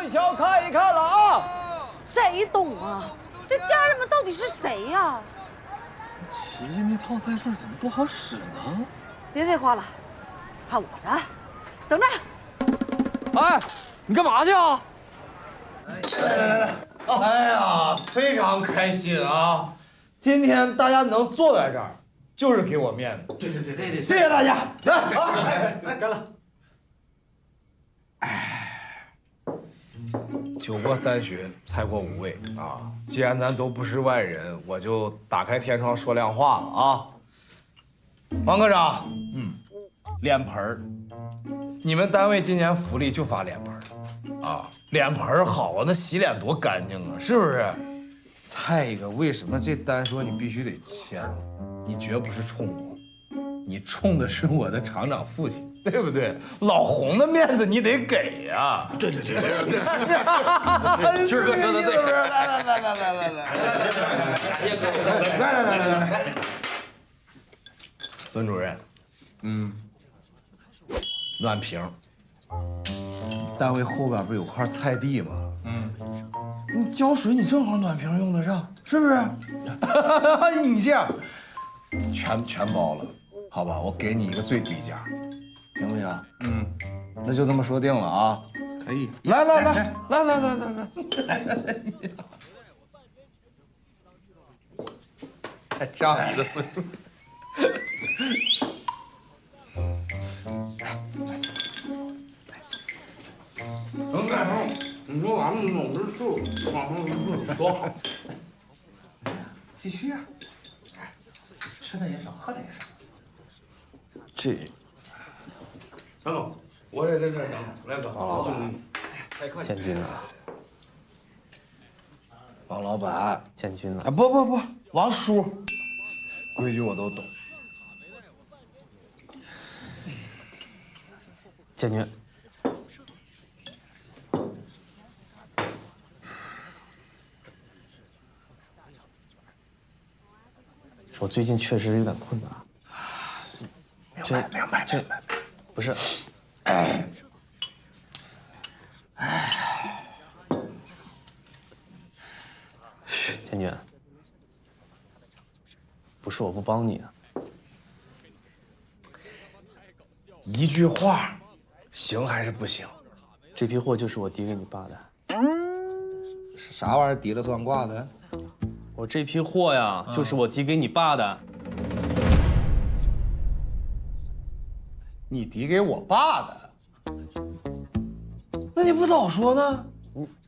一瞧，看一看了啊！谁懂啊？这家人们到底是谁呀？琪琪那套菜顺怎么不好使呢？别废话了，看我的，等着。哎，你干嘛去啊？来，哎呀，非常開心啊！今天大家能坐在這兒，就是給我面子。對，謝謝大家。來，幹了。酒過三巡，菜過五味啊！既然咱都不是外人，我就打開天窗說亮話了啊！王科長，臉盆兒，你們單位今年福利就發臉盆兒啊！臉盆兒好啊，那洗臉多乾淨啊，是不是？再一個，為什麼這單說你必須得簽？你絕不是衝我，你衝的是我的廠長父親。對不對？老洪的面子你得給呀！對，軍哥說的對。來，孙主任，暖瓶。单位後邊不有塊菜地嗎？你澆水你正好暖瓶用得上，是不是？你這樣，全包了，好吧？我給你一個最低價。行不行？那就這麼說定了啊！可以。來，太仗義了，孫主任。能干上，你說俺們弄的数，往上多好。繼續啊！吃的也少，喝的也少。這。张總，我也在這兒等，來吧。王老板，建軍呢？王老板，建軍呢？啊不，王叔，規矩我都懂。建軍，我最近確實有點困難。明白。不是，建軍，不是我不幫你啊。一句話，行還是不行？這批貨就是我遞給你爸的。啥玩意兒提了算掛的？我這批貨呀，就是我遞給你爸的。你遞給我爸的，那你不早說呢？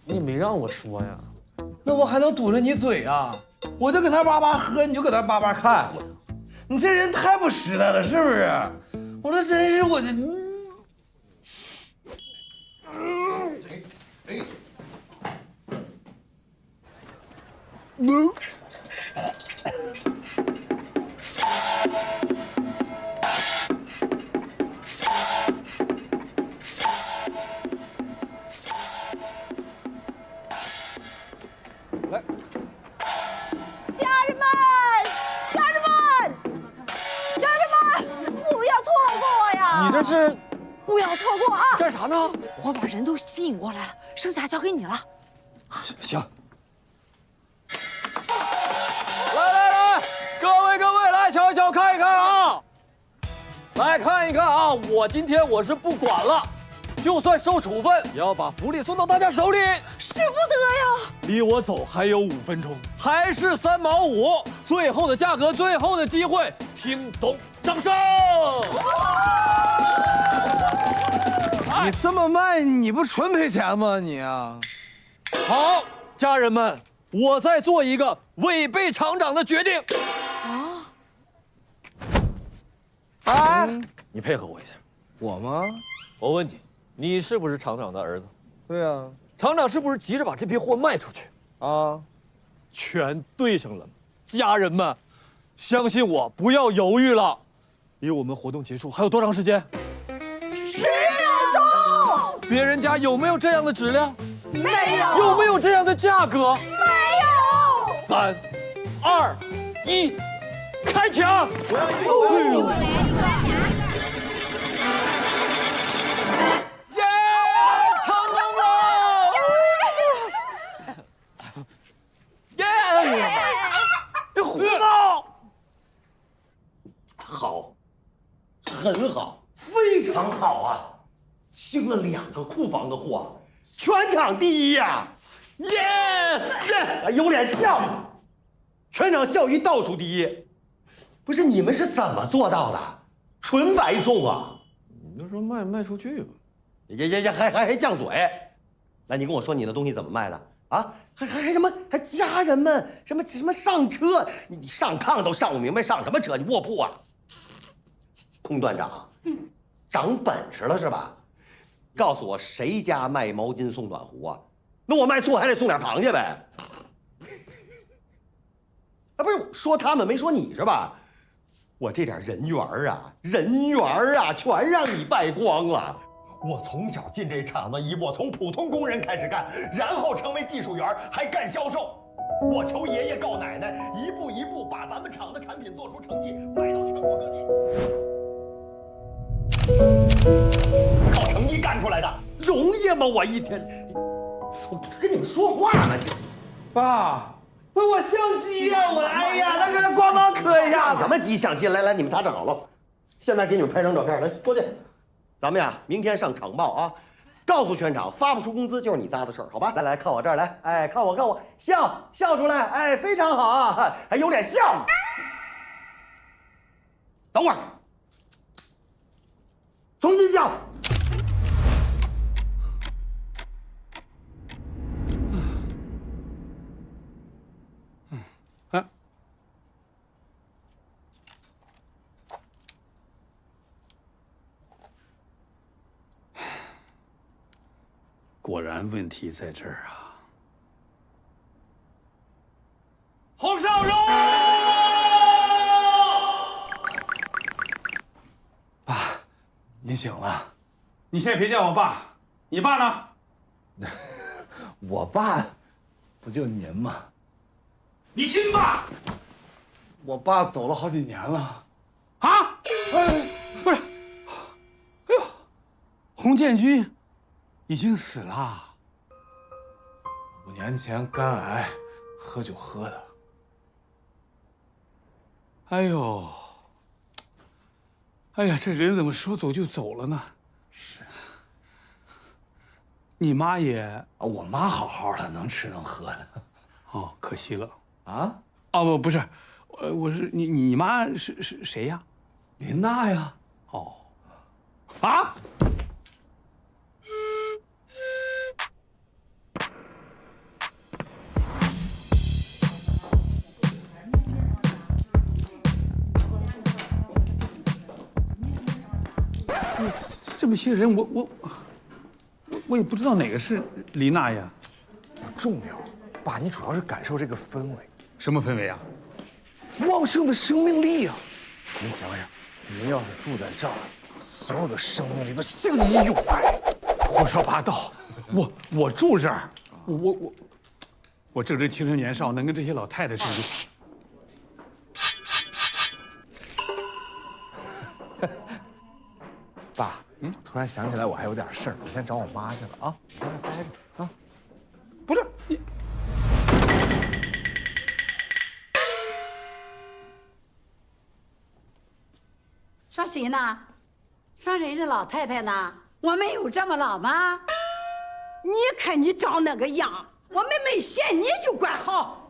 你沒讓我說呀？那我還能堵着你嘴啊？我就搁那叭叭喝，你就搁那叭叭看，你這人太不實在了，是不是？我這真是我這。这是不要错过啊！干啥呢？我把人都吸引过来了，剩下交給你了。行。來，各位，來瞧一瞧，看一看啊！來看一看啊！我今天我是不管了，就算受處分，也要把福利送到大家手裡。使不得呀！離我走還有5分鐘，還是3毛5，最後的價格，最後的機會，聽懂？掌聲！你這麼賣，你不純賠錢嗎？你啊！好，家人們，我再做一個違背廠長的決定。啊！哎，你配合我一下。我嗎？我問你，你是不是廠長的兒子？對啊。廠長是不是急着把這批貨賣出去？啊，全對上了。家人們，相信我，不要猶豫了。離我們活動結束還有多長時間？10秒鐘。別人家有沒有這樣的質量？沒有。有沒有這樣的價格？沒有。3、2、1，開搶！我要一個，我要一個。耶！成功了！很好，非常好啊！清了2个库房的货，全场第1呀！Yes， 有脸笑！全场校医倒数第1。不是你们是怎么做到的？纯白送啊！你就说卖出去吧。还犟嘴！来，你跟我说你的东西怎么卖的啊？还什么？还家人们什么上车？你上炕都上不明白，上什么车？你卧铺啊？空段长，长本事了是吧？告诉我谁家卖毛巾送暖壶啊？那我卖醋还得送点螃蟹呗。啊，不是说他们没说你是吧？我这点人缘啊，全让你败光了。我从小进这厂子，我从普通工人開始幹，然後成為技術員，還幹銷售。我求爺爺告奶奶，一步一步把咱們廠的產品做出成績，賣到全國各地。靠成績幹出來的，容易嗎？我一天，我跟你們說話呢，爸。我相機呀，我哎呀，那個光芒磕一下，什麼機相機？來，你們仨整好了，現在給你們拍張照片，來過去。咱們呀，明天上廠報啊，告訴全廠發不出工資就是你仨的事兒，好吧？來，看我這兒來，哎，看我，笑出來，哎，非常好啊，還有臉笑。等會兒，重新笑。果然問題在這兒啊！洪少榮，爸，您醒了。你現在別叫我爸，你爸呢？我爸，不就您嗎？你親爸？我爸走了好幾年了。啊？不是，哎呦，洪建軍已經死了。5年前肝癌，喝酒喝的。哎呦，哎呀，這人怎麼說走就走了呢？是。你媽也……啊，我媽好好的，能吃能喝的。哦，可惜了。啊？哦不是，我是你媽是誰呀？林娜呀。哦。啊？這麼些人，我也不知道哪個是李娜呀。不重要，爸，你主要是感受這個氛圍。什麼氛圍啊？旺盛的生命力啊！您想想，您要是住在這兒，所有的生命力都向你湧來。胡說八道！我住這兒，我正值青春年少，能跟這些老太太住。爸，突然想起來我還有點事兒，我先找我媽去了啊，你在這待着啊。不是你，說誰呢？說誰是老太太呢？我們有這麼老嗎？你看你長那個樣，我們沒嫌你就怪好。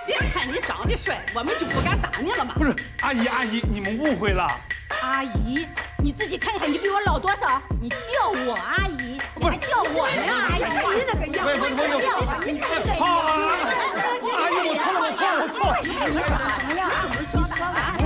別看你長得帥，我們就不敢打你了嗎？不是，阿姨，你們誤會了。阿姨，你自己看看，你比我老多少？你叫我阿姨，你還叫我阿姨？你那個樣，阿姨，我錯了。你說什麼呀？你說吧。